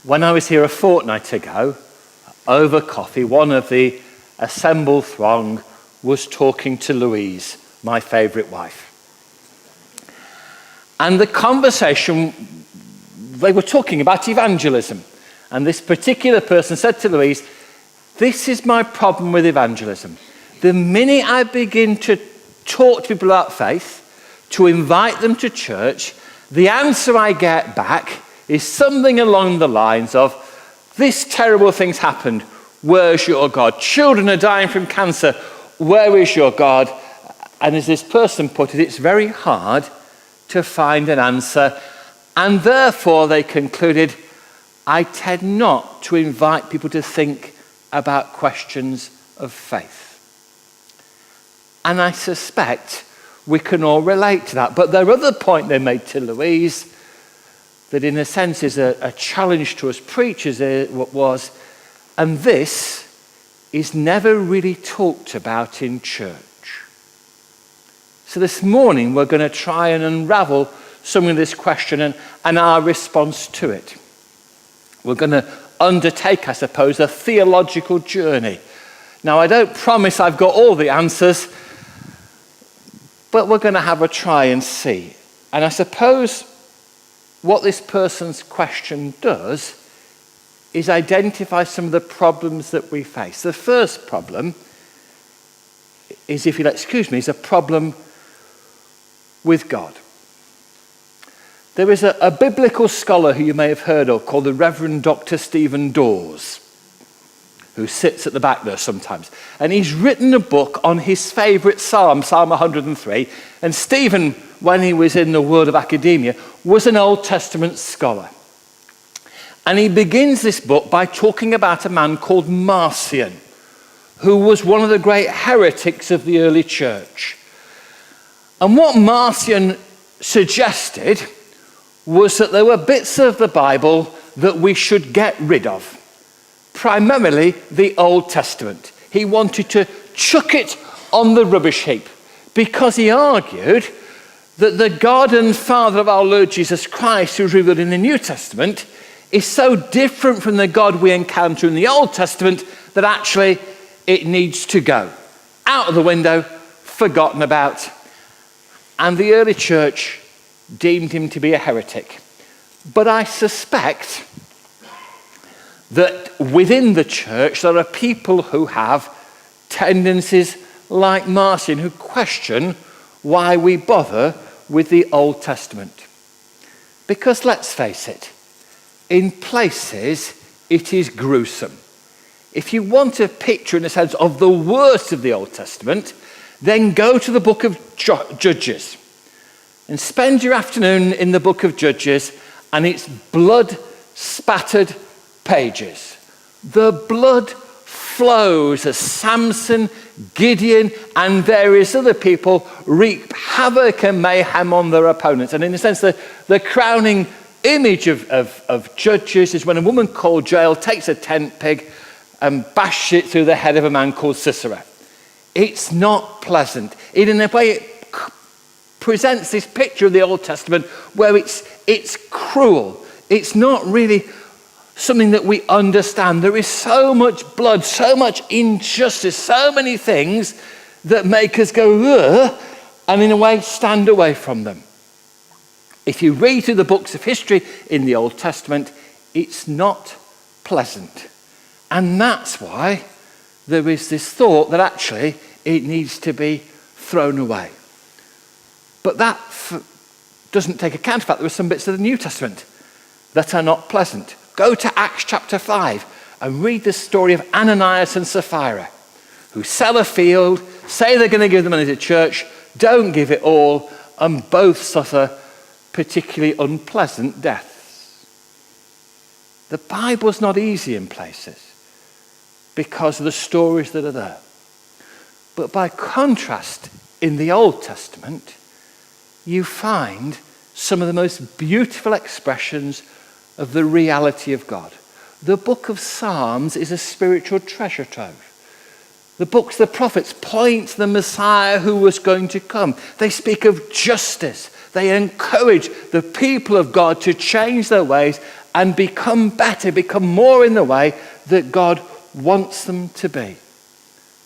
When I was here a fortnight ago, over coffee, one of the assembled throng was talking to Louise, my favourite wife. And the conversation, they were talking about evangelism. And this particular person said to Louise, "This is my problem with evangelism. The minute I begin to talk to people about faith, to invite them to church, the answer I get back is something along the lines of, this terrible thing's happened, where's your God? Children are dying from cancer, where is your God?" And as this person put it, it's very hard to find an answer. And therefore they concluded, I tend not to invite people to think about questions of faith. And I suspect we can all relate to that. But their other point they made to Louise, that in a sense is a challenge to us preachers, was, and this is never really talked about in church. So this morning we're going to try and unravel some of this question and our response to it. We're going to undertake, I suppose, a theological journey. Now, I don't promise I've got all the answers, but we're going to have a try and see. And I suppose what this person's question does is identify some of the problems that we face. The first problem is, if you'll excuse me, is a problem with God. There is a biblical scholar who you may have heard of called the Reverend Dr. Stephen Dawes, who sits at the back there sometimes. And he's written a book on his favourite psalm, Psalm 103. And Stephen, when he was in the world of academia, was an Old Testament scholar. And he begins this book by talking about a man called Marcion, who was one of the great heretics of the early church. And what Marcion suggested was that there were bits of the Bible that we should get rid of, primarily the Old Testament. He wanted to chuck it on the rubbish heap because he argued that the God and Father of our Lord Jesus Christ, who's revealed in the New Testament, is so different from the God we encounter in the Old Testament that actually it needs to go out of the window, forgotten about. And the early church deemed him to be a heretic. But I suspect that within the church there are people who have tendencies like Marcion, who question why we bother with the Old Testament. Because let's face it, in places it is gruesome. If you want a picture in a sense of the worst of the Old Testament, then go to the book of Judges and spend your afternoon in the book of Judges, and it's blood-spattered pages. The blood flows as Samson, Gideon, and various other people wreak havoc and mayhem on their opponents. And in a sense, the crowning image of Judges is when a woman called Jael takes a tent peg and bashes it through the head of a man called Sisera. It's not pleasant. In a way, it presents this picture of the Old Testament where it's cruel. It's not really something that we understand. There is so much blood, so much injustice, so many things that make us go, ugh, and in a way stand away from them. If you read through the books of history in the Old Testament, it's not pleasant. And that's why there is this thought that actually it needs to be thrown away. But that doesn't take account of the fact there are some bits of the New Testament that are not pleasant. Go to Acts chapter 5 and read the story of Ananias and Sapphira, who sell a field, say they're going to give the money to church, don't give it all, and both suffer particularly unpleasant deaths. The Bible's not easy in places because of the stories that are there. But by contrast, in the Old Testament, you find some of the most beautiful expressions of the reality of God. The book of Psalms is a spiritual treasure trove. The books of the prophets point to the Messiah who was going to come. They speak of justice. They encourage the people of God to change their ways and become better, become more in the way that God wants them to be.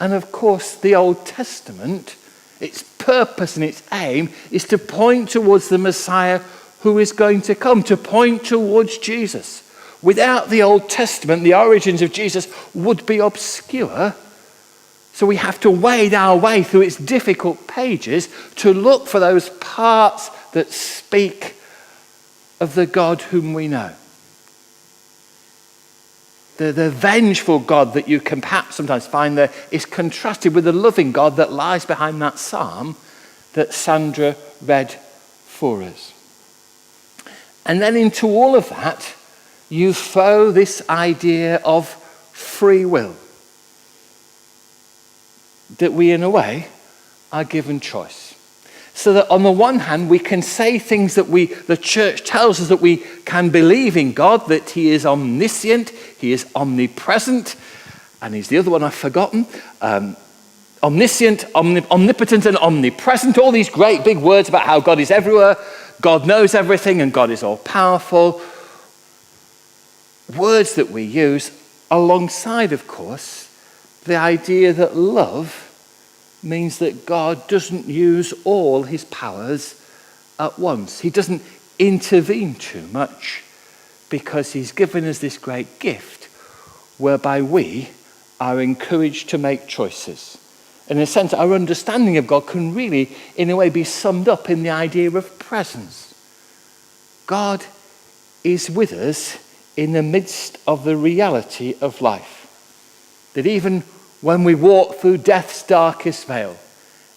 And of course, the Old Testament, its purpose and its aim is to point towards the Messiah who is going to come, to point towards Jesus. Without the Old Testament, the origins of Jesus would be obscure. So we have to wade our way through its difficult pages to look for those parts that speak of the God whom we know. The vengeful God that you can perhaps sometimes find there is contrasted with the loving God that lies behind that psalm that Sandra read for us. And then into all of that, you throw this idea of free will. That we, in a way, are given choice. So that on the one hand, we can say things that the church tells us that we can believe in God, that he is omniscient, he is omnipresent, and he's the other one I've forgotten. Omniscient, omnipotent, and omnipresent, all these great big words about how God is everywhere, God knows everything, and God is all-powerful. Words that we use alongside, of course, the idea that love means that God doesn't use all his powers at once. He doesn't intervene too much because he's given us this great gift whereby we are encouraged to make choices. And in a sense, our understanding of God can really, in a way, be summed up in the idea of presence. God is with us in the midst of the reality of life. That even when we walk through death's darkest vale,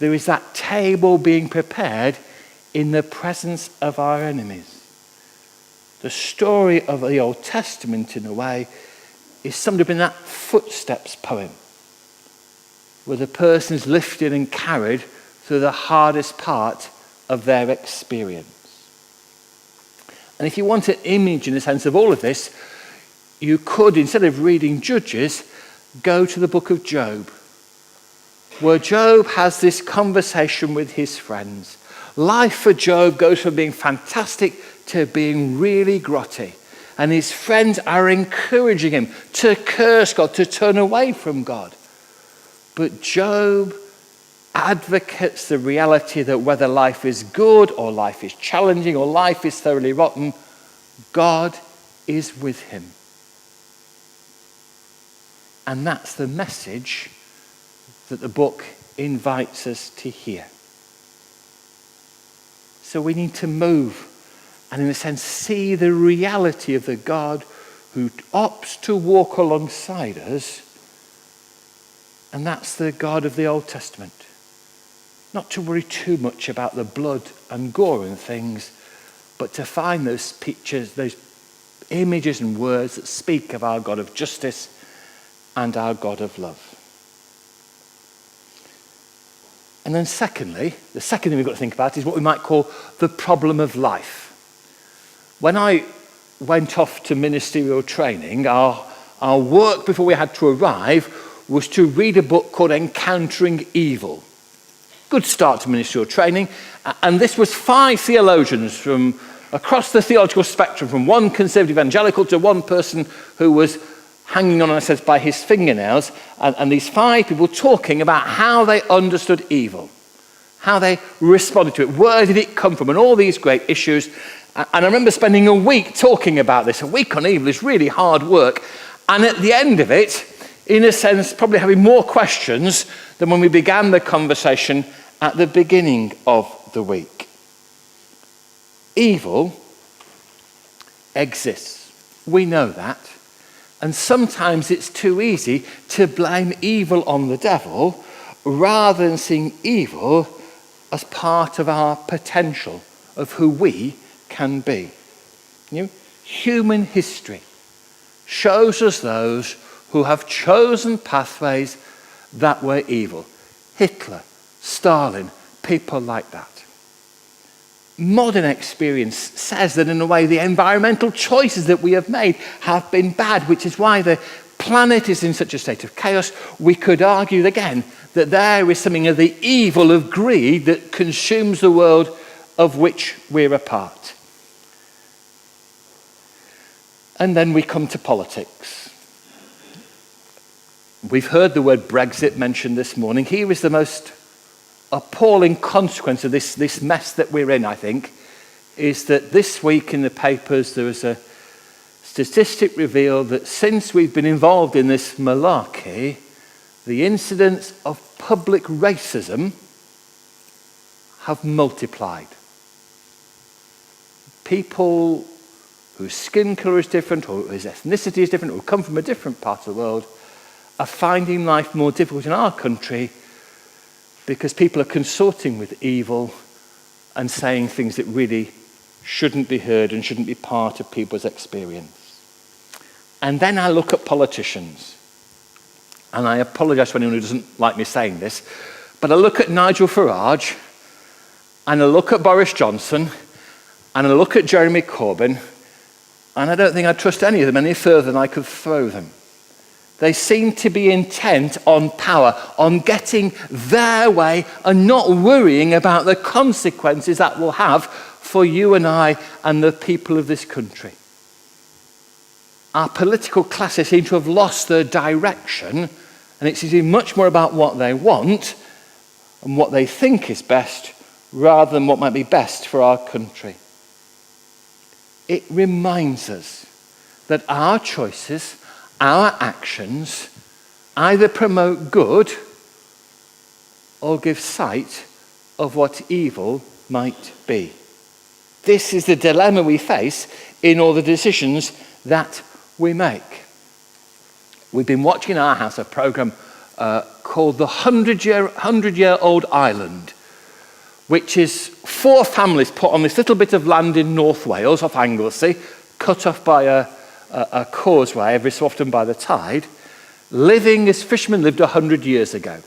there is that table being prepared in the presence of our enemies. The story of the Old Testament, in a way, is summed up in that Footsteps poem, where the person is lifted and carried through the hardest part of their experience. And if you want an image, in a sense, of all of this, you could, instead of reading Judges, go to the book of Job, where Job has this conversation with his friends. Life for Job goes from being fantastic to being really grotty. And his friends are encouraging him to curse God, to turn away from God. But Job advocates the reality that whether life is good or life is challenging or life is thoroughly rotten, God is with him. And that's the message that the book invites us to hear. So we need to move and, in a sense, see the reality of the God who opts to walk alongside us. And that's the God of the Old Testament. Not to worry too much about the blood and gore and things, but to find those pictures, those images and words that speak of our God of justice and our God of love. And then secondly, the second thing we've got to think about is what we might call the problem of life. When I went off to ministerial training, our work before we had to arrive was to read a book called Encountering Evil. Good start to ministerial training. And this was 5 theologians from across the theological spectrum, from one conservative evangelical to one person who was hanging on, I said, by his fingernails, and these 5 people talking about how they understood evil, how they responded to it, where did it come from, and all these great issues. And I remember spending a week talking about this. A week on evil is really hard work. And at the end of it, in a sense, probably having more questions than when we began the conversation at the beginning of the week. Evil exists. We know that. And sometimes it's too easy to blame evil on the devil rather than seeing evil as part of our potential of who we can be. Human history shows us those who have chosen pathways that were evil. Hitler, Stalin, people like that. Modern experience says that, in a way, the environmental choices that we have made have been bad, which is why the planet is in such a state of chaos. We could argue again that there is something of the evil of greed that consumes the world of which we're a part. And then we come to politics. We've heard the word Brexit mentioned this morning. Here is the most appalling consequence of this mess that we're in, I think, is that this week in the papers there was a statistic revealed that since we've been involved in this malarkey, the incidents of public racism have multiplied. People whose skin colour is different or whose ethnicity is different or come from a different part of the world are finding life more difficult in our country because people are consorting with evil and saying things that really shouldn't be heard and shouldn't be part of people's experience. And then I look at politicians, and I apologise to anyone who doesn't like me saying this, but I look at Nigel Farage, and I look at Boris Johnson, and I look at Jeremy Corbyn, and I don't think I trust any of them any further than I could throw them. They seem to be intent on power, on getting their way and not worrying about the consequences that will have for you and I and the people of this country. Our political classes seem to have lost their direction, and it's much more about what they want and what they think is best rather than what might be best for our country. It reminds us that our choices, our actions, either promote good or give sight of what evil might be. This is the dilemma we face in all the decisions that we make. We've been watching in our house a programme called The 100-Year-Old Island, which is 4 families put on this little bit of land in North Wales off Anglesey, cut off by a causeway every so often by the tide, living as fishermen lived 100 years ago.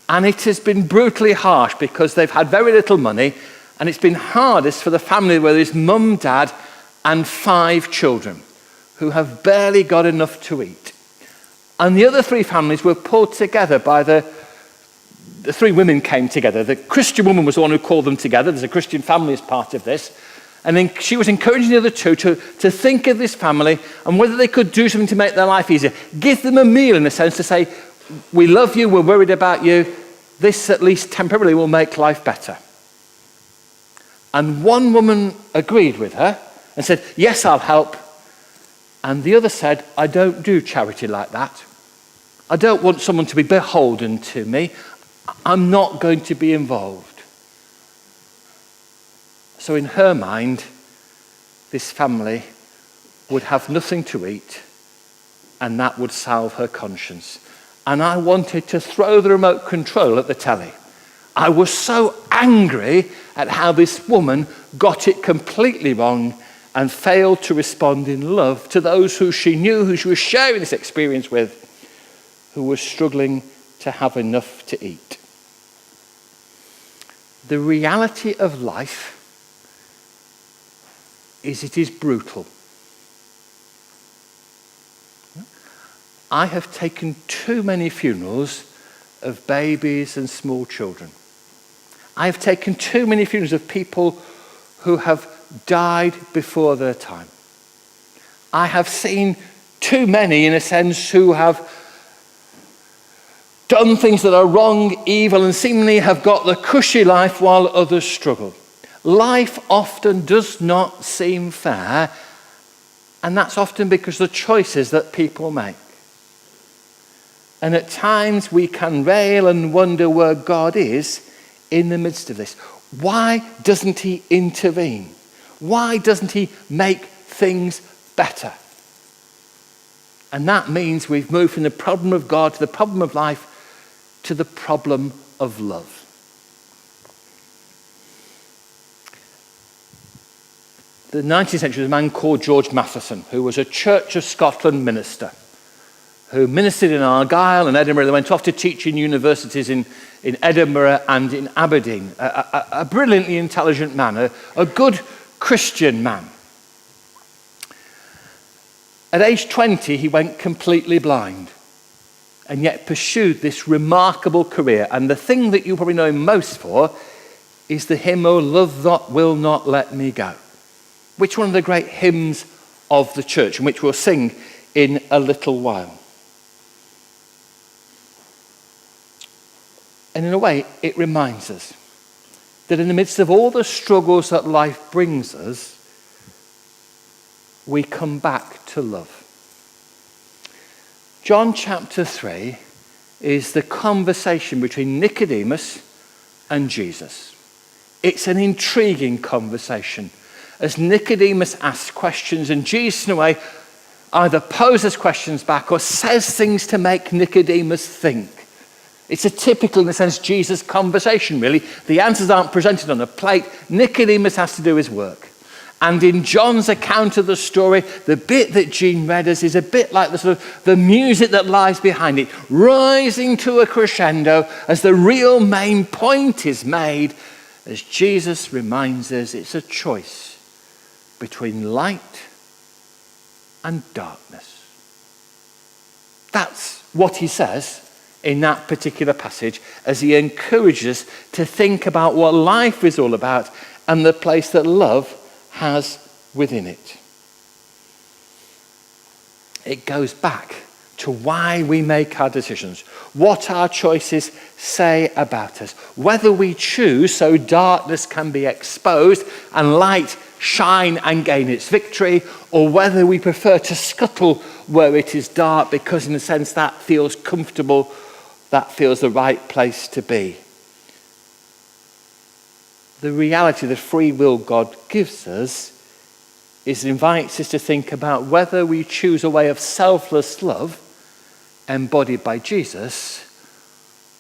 And it has been brutally harsh because they've had very little money, and it's been hardest for the family where there's mum, dad, and 5 children who have barely got enough to eat. And the other 3 families were pulled together by the 3 women came together. The Christian woman was the one who called them together. There's a Christian family as part of this. And then she was encouraging the other 2 to think of this family and whether they could do something to make their life easier. Give them a meal, in a sense, to say, we love you, we're worried about you. This, at least temporarily, will make life better. And one woman agreed with her and said, yes, I'll help. And the other said, I don't do charity like that. I don't want someone to be beholden to me. I'm not going to be involved. So in her mind, this family would have nothing to eat, and that would salve her conscience. And I wanted to throw the remote control at the telly. I was so angry at how this woman got it completely wrong and failed to respond in love to those who she knew, who she was sharing this experience with, who were struggling to have enough to eat. The reality of life is it is brutal. I have taken too many funerals of babies and small children. I have taken too many funerals of people who have died before their time. I have seen too many, in a sense, who have done things that are wrong, evil, and seemingly have got the cushy life while others struggle. Life often does not seem fair, and that's often because of the choices that people make. And at times we can rail and wonder where God is in the midst of this. Why doesn't he intervene? Why doesn't he make things better? And that means we've moved from the problem of God to the problem of life to the problem of love. The 19th century was a man called George Matheson, who was a Church of Scotland minister, who ministered in Argyll and Edinburgh. They went off to teach in universities in Edinburgh and in Aberdeen. A brilliantly intelligent man, a good Christian man. At age 20, he went completely blind and yet pursued this remarkable career. And the thing that you probably know him most for is the hymn, "O Love That Will Not Let Me Go," which is one of the great hymns of the church, and which we'll sing in a little while. And in a way, it reminds us that in the midst of all the struggles that life brings us, we come back to love. John chapter 3 is the conversation between Nicodemus and Jesus. It's an intriguing conversation as Nicodemus asks questions and Jesus, in a way, either poses questions back or says things to make Nicodemus think. It's a typical, in a sense, Jesus conversation, really. The answers aren't presented on a plate. Nicodemus has to do his work. And in John's account of the story, the bit that Jean read us is a bit like the music that lies behind it, rising to a crescendo as the real main point is made, as Jesus reminds us it's a choice between light and darkness. That's what he says in that particular passage as he encourages us to think about what life is all about and the place that love has within it. It goes back to why we make our decisions, what our choices say about us, whether we choose so darkness can be exposed and light shine and gain its victory, or whether we prefer to scuttle where it is dark because in a sense that feels comfortable, that feels the right place to be. The reality, the free will God gives us is it invites us to think about whether we choose a way of selfless love embodied by Jesus,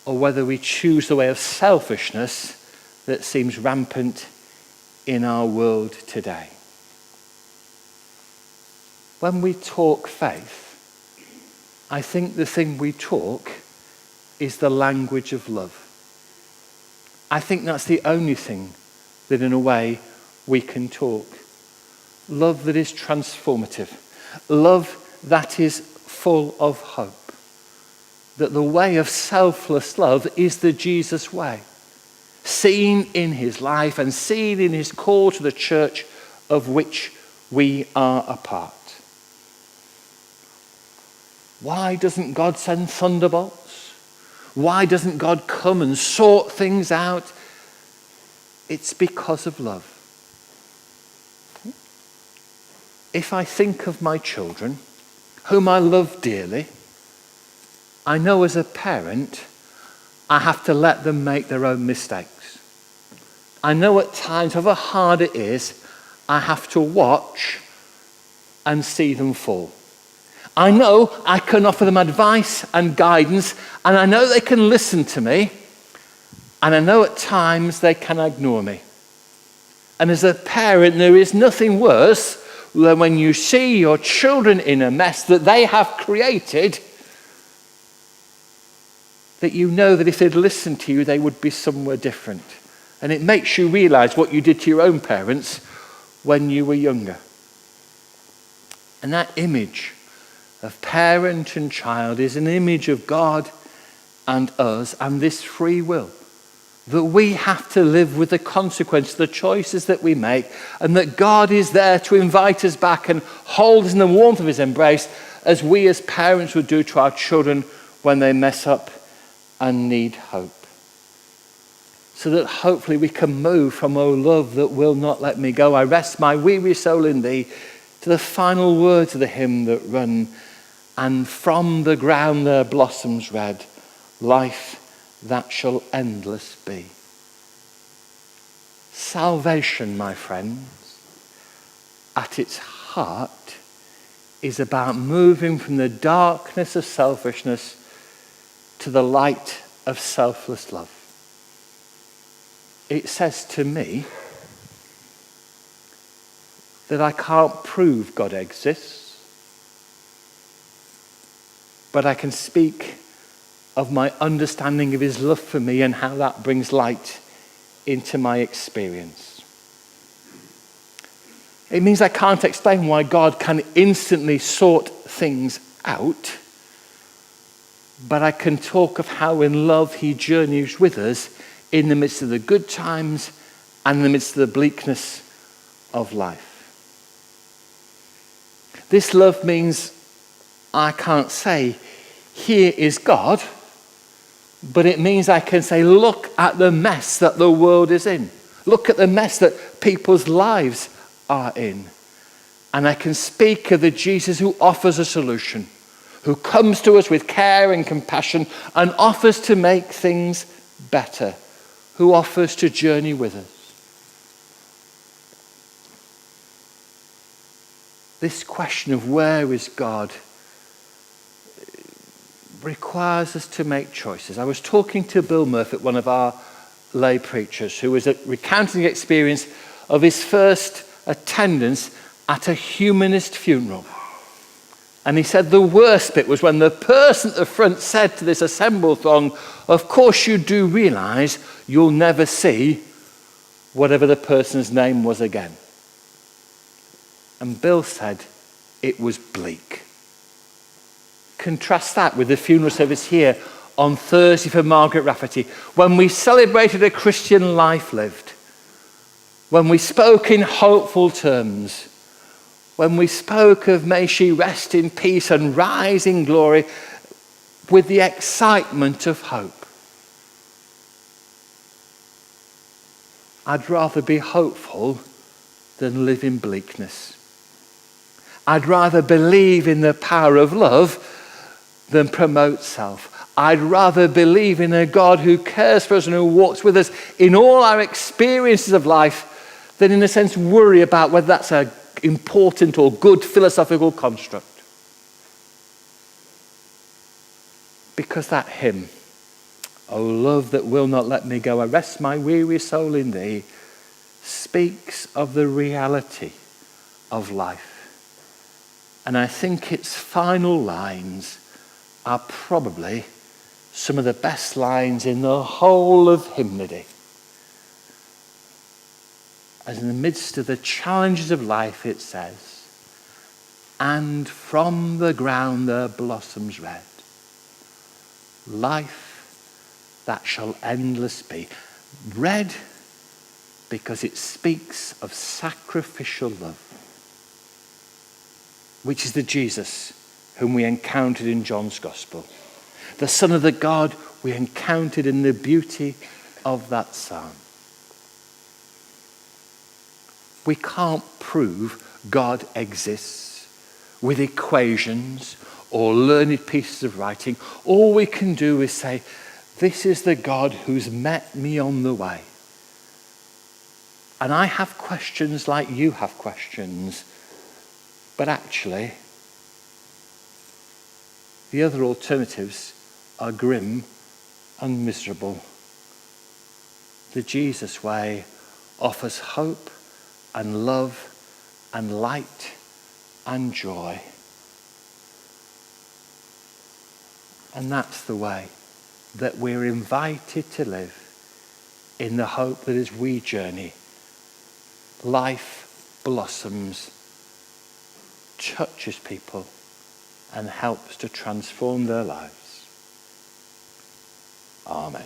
or whether we choose the way of selfishness that seems rampant in our world today. When we talk faith, I think the thing we talk is the language of love. I think that's the only thing that in a way we can talk. Love that is transformative. Love that is full of hope. That the way of selfless love is the Jesus way. Seen in his life and seen in his call to the church of which we are a part. Why doesn't God send thunderbolts? Why doesn't God come and sort things out? It's because of love. If I think of my children, whom I love dearly, I know as a parent, I have to let them make their own mistakes. I know at times, however hard it is, I have to watch and see them fall. I know I can offer them advice and guidance, and I know they can listen to me, and I know at times they can ignore me. And as a parent, there is nothing worse than when you see your children in a mess that they have created, that you know that if they'd listened to you, they would be somewhere different. And it makes you realize what you did to your own parents when you were younger. And that image of parent and child is an image of God and us and this free will. That we have to live with the consequence of the choices that we make, and that God is there to invite us back and hold us in the warmth of his embrace as we as parents would do to our children when they mess up and need hope. So that hopefully we can move from, oh love that will not let me go, I rest my weary soul in thee, to the final words of the hymn that run, and from the ground there blossoms red, life that shall endless be. Salvation, my friends, at its heart is about moving from the darkness of selfishness to the light of selfless love. It says to me that I can't prove God exists, but I can speak of my understanding of his love for me and how that brings light into my experience. It means I can't explain why God can instantly sort things out, but I can talk of how in love he journeys with us in the midst of the good times and in the midst of the bleakness of life. This love means I can't say, here is God, but it means I can say, look at the mess that the world is in. Look at the mess that people's lives are in. And I can speak of the Jesus who offers a solution, who comes to us with care and compassion and offers to make things better, who offers to journey with us. This question of where is God requires us to make choices. I was talking to Bill Murphy, one of our lay preachers, who was recounting the experience of his first attendance at a humanist funeral. And he said the worst bit was when the person at the front said to this assembled throng, of course you do realise you'll never see whatever the person's name was again. And Bill said it was bleak. Contrast that with the funeral service here on Thursday for Margaret Rafferty, when we celebrated a Christian life lived, when we spoke in hopeful terms, when we spoke of may she rest in peace and rise in glory with the excitement of hope. I'd rather be hopeful than live in bleakness. I'd rather believe in the power of love than promote self. I'd rather believe in a God who cares for us and who walks with us in all our experiences of life than, in a sense, worry about whether that's an important or good philosophical construct. Because that hymn, O love that will not let me go, I rest my weary soul in thee, speaks of the reality of life. And I think its final lines are probably some of the best lines in the whole of hymnody. As in the midst of the challenges of life, it says, and from the ground the blossoms red, life that shall endless be. Red because it speaks of sacrificial love, which is the Jesus whom we encountered in John's Gospel, the Son of the God we encountered in the beauty of that psalm. We can't prove God exists with equations or learned pieces of writing. All we can do is say, this is the God who's met me on the way. And I have questions like you have questions, but actually, the other alternatives are grim and miserable. The Jesus way offers hope and love and light and joy. And that's the way that we're invited to live, in the hope that as we journey, life blossoms, touches people, and helps to transform their lives. Amen.